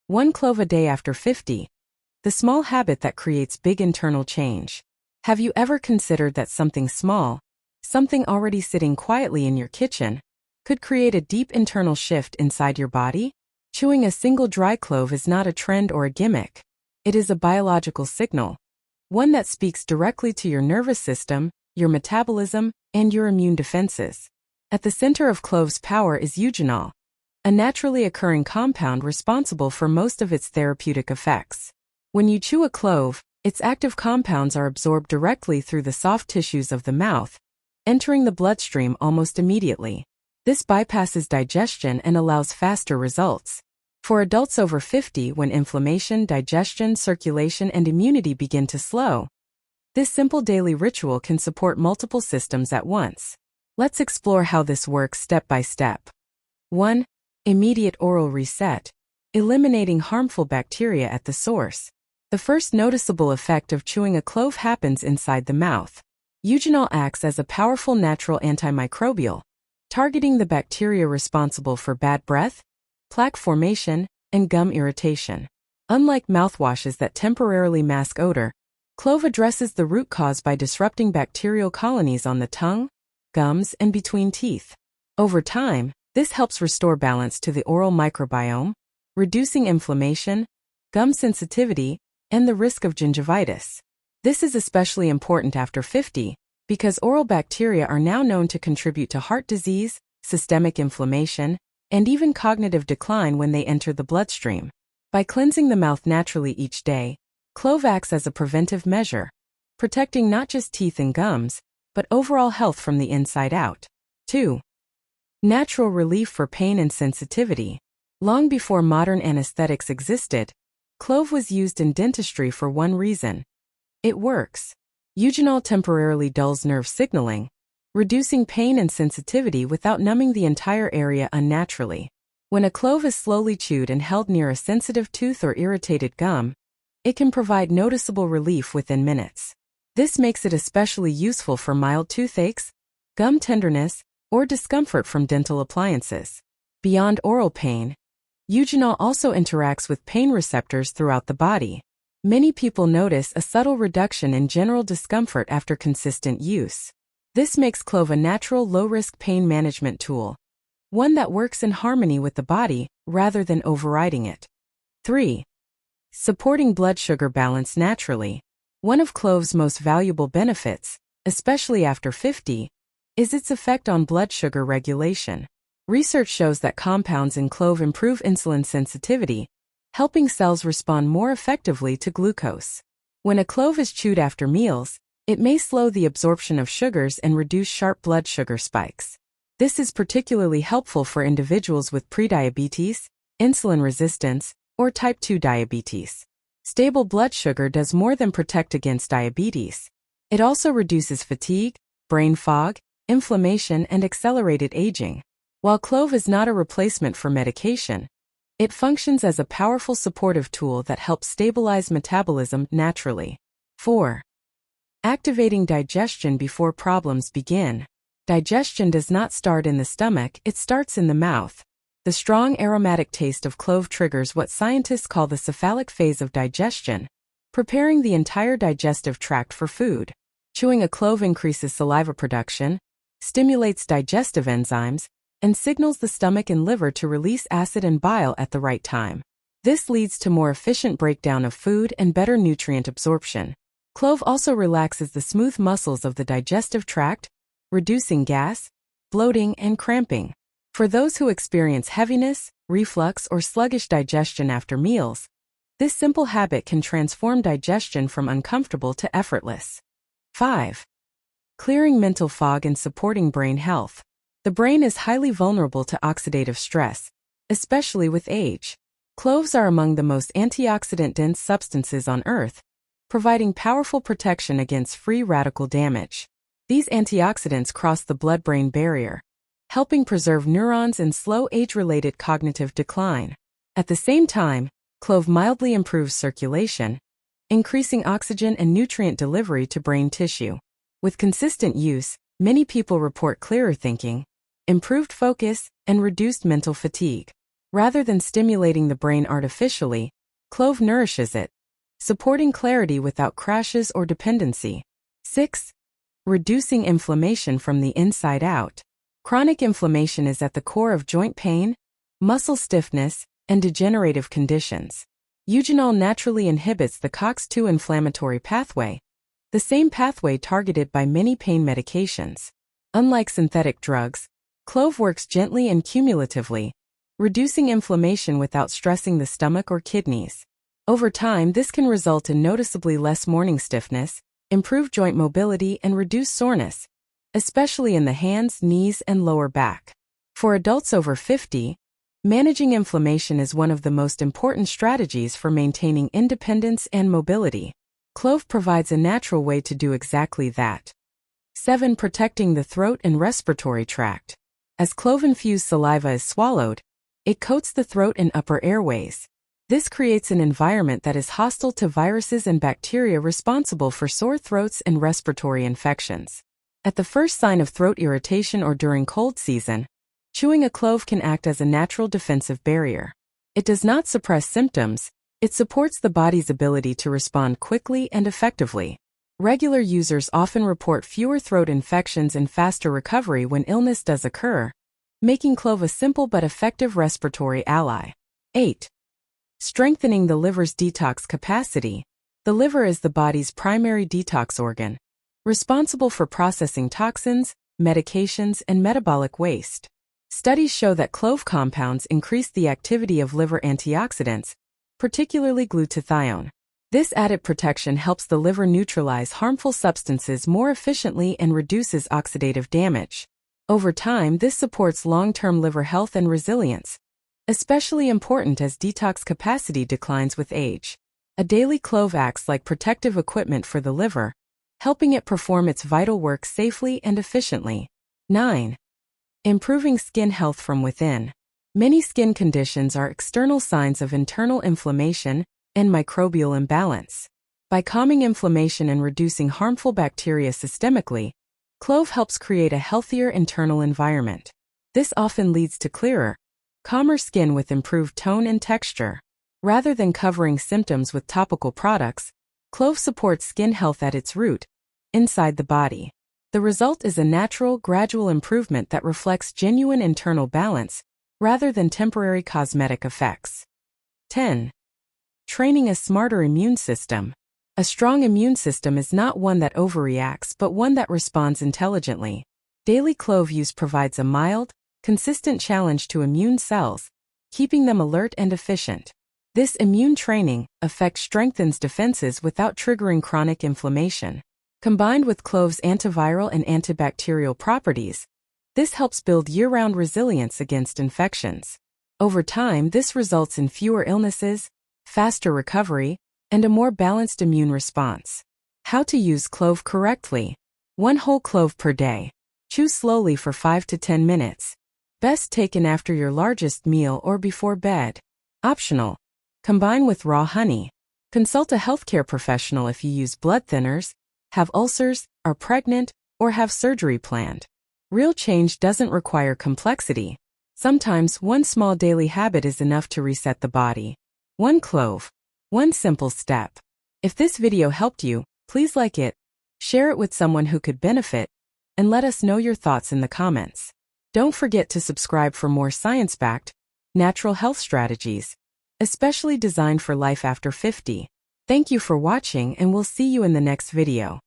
One clove a day after 50. The small habit that creates big internal change. Have you ever considered that something small, something already sitting quietly in your kitchen, could create a deep internal shift inside your body? Chewing a single dry clove is not a trend or a gimmick. It is a biological signal, one that speaks directly to your nervous system, your metabolism, and your immune defenses. At the center of clove's power is eugenol, a naturally occurring compound responsible for most of its therapeutic effects. When you chew a clove, its active compounds are absorbed directly through the soft tissues of the mouth, entering the bloodstream almost immediately. This bypasses digestion and allows faster results. For adults over 50, when inflammation, digestion, circulation, and immunity begin to slow, this simple daily ritual can support multiple systems at once. Let's explore how this works step by step. 1. Immediate oral reset, eliminating harmful bacteria at the source. The first noticeable effect of chewing a clove happens inside the mouth. Eugenol acts as a powerful natural antimicrobial, targeting the bacteria responsible for bad breath, plaque formation, and gum irritation. Unlike mouthwashes that temporarily mask odor, clove addresses the root cause by disrupting bacterial colonies on the tongue, gums, and between teeth. Over time, this helps restore balance to the oral microbiome, reducing inflammation, gum sensitivity, and the risk of gingivitis. This is especially important after 50, because oral bacteria are now known to contribute to heart disease, systemic inflammation, and even cognitive decline when they enter the bloodstream. By cleansing the mouth naturally each day, clove acts as a preventive measure, protecting not just teeth and gums, but overall health from the inside out. 2. Natural relief for pain and sensitivity. Long before modern anesthetics existed, clove was used in dentistry for one reason. It works. Eugenol temporarily dulls nerve signaling, reducing pain and sensitivity without numbing the entire area unnaturally. When a clove is slowly chewed and held near a sensitive tooth or irritated gum, it can provide noticeable relief within minutes. This makes it especially useful for mild toothaches, gum tenderness, or discomfort from dental appliances. Beyond oral pain, eugenol also interacts with pain receptors throughout the body. Many people notice a subtle reduction in general discomfort after consistent use. This makes clove a natural low-risk pain management tool, one that works in harmony with the body rather than overriding it. 3. Supporting blood sugar balance naturally. One of clove's most valuable benefits, especially after 50, is its effect on blood sugar regulation. Research shows that compounds in clove improve insulin sensitivity, helping cells respond more effectively to glucose. When a clove is chewed after meals, it may slow the absorption of sugars and reduce sharp blood sugar spikes. This is particularly helpful for individuals with prediabetes, insulin resistance, or type 2 diabetes. Stable blood sugar does more than protect against diabetes. It also reduces fatigue, brain fog, inflammation, and accelerated aging. While clove is not a replacement for medication, it functions as a powerful supportive tool that helps stabilize metabolism naturally. 4. Activating digestion before problems begin. Digestion does not start in the stomach, it starts in the mouth. The strong aromatic taste of clove triggers what scientists call the cephalic phase of digestion, preparing the entire digestive tract for food. Chewing a clove increases saliva production, stimulates digestive enzymes, and signals the stomach and liver to release acid and bile at the right time. This leads to more efficient breakdown of food and better nutrient absorption. Clove also relaxes the smooth muscles of the digestive tract, reducing gas, bloating, and cramping. For those who experience heaviness, reflux, or sluggish digestion after meals, this simple habit can transform digestion from uncomfortable to effortless. 5. Clearing mental fog and supporting brain health. The brain is highly vulnerable to oxidative stress, especially with age. Cloves are among the most antioxidant-dense substances on Earth, providing powerful protection against free radical damage. These antioxidants cross the blood-brain barrier, helping preserve neurons and slow age-related cognitive decline. At the same time, clove mildly improves circulation, increasing oxygen and nutrient delivery to brain tissue. With consistent use, many people report clearer thinking, improved focus, and reduced mental fatigue. Rather than stimulating the brain artificially, clove nourishes it, supporting clarity without crashes or dependency. 6. Reducing inflammation from the inside out. Chronic inflammation is at the core of joint pain, muscle stiffness, and degenerative conditions. Eugenol naturally inhibits the COX-2 inflammatory pathway, the same pathway targeted by many pain medications. Unlike synthetic drugs, clove works gently and cumulatively, reducing inflammation without stressing the stomach or kidneys. Over time, this can result in noticeably less morning stiffness, improve joint mobility, and reduce soreness, especially in the hands, knees, and lower back. For adults over 50, managing inflammation is one of the most important strategies for maintaining independence and mobility. Clove provides a natural way to do exactly that. 7. Protecting the throat and respiratory tract. As clove-infused saliva is swallowed, it coats the throat and upper airways. This creates an environment that is hostile to viruses and bacteria responsible for sore throats and respiratory infections. At the first sign of throat irritation or during cold season, chewing a clove can act as a natural defensive barrier. It does not suppress symptoms, it supports the body's ability to respond quickly and effectively. Regular users often report fewer throat infections and faster recovery when illness does occur, making clove a simple but effective respiratory ally. 8. Strengthening the liver's detox capacity. The liver is the body's primary detox organ, responsible for processing toxins, medications, and metabolic waste. Studies show that clove compounds increase the activity of liver antioxidants, particularly glutathione. This added protection helps the liver neutralize harmful substances more efficiently and reduces oxidative damage. Over time, this supports long-term liver health and resilience, especially important as detox capacity declines with age. A daily clove acts like protective equipment for the liver, helping it perform its vital work safely and efficiently. 9. Improving skin health from within. Many skin conditions are external signs of internal inflammation and microbial imbalance. By calming inflammation and reducing harmful bacteria systemically, clove helps create a healthier internal environment. This often leads to clearer, calmer skin with improved tone and texture. Rather than covering symptoms with topical products, clove supports skin health at its root, inside the body. The result is a natural, gradual improvement that reflects genuine internal balance, rather than temporary cosmetic effects. 10. Training a smarter immune system. A strong immune system is not one that overreacts but one that responds intelligently. Daily clove use provides a mild, consistent challenge to immune cells, keeping them alert and efficient. This immune training effect strengthens defenses without triggering chronic inflammation. Combined with clove's antiviral and antibacterial properties, this helps build year-round resilience against infections. Over time, this results in fewer illnesses, faster recovery, and a more balanced immune response. How to use clove correctly. 1 whole clove per day. Chew slowly for 5 to 10 minutes. Best taken after your largest meal or before bed. Optional. Combine with raw honey. Consult a healthcare professional if you use blood thinners, have ulcers, are pregnant, or have surgery planned. Real change doesn't require complexity. Sometimes one small daily habit is enough to reset the body. 1 clove. One simple step. If this video helped you, please like it, share it with someone who could benefit, and let us know your thoughts in the comments. Don't forget to subscribe for more science-backed, natural health strategies, especially designed for life after 50. Thank you for watching, and we'll see you in the next video.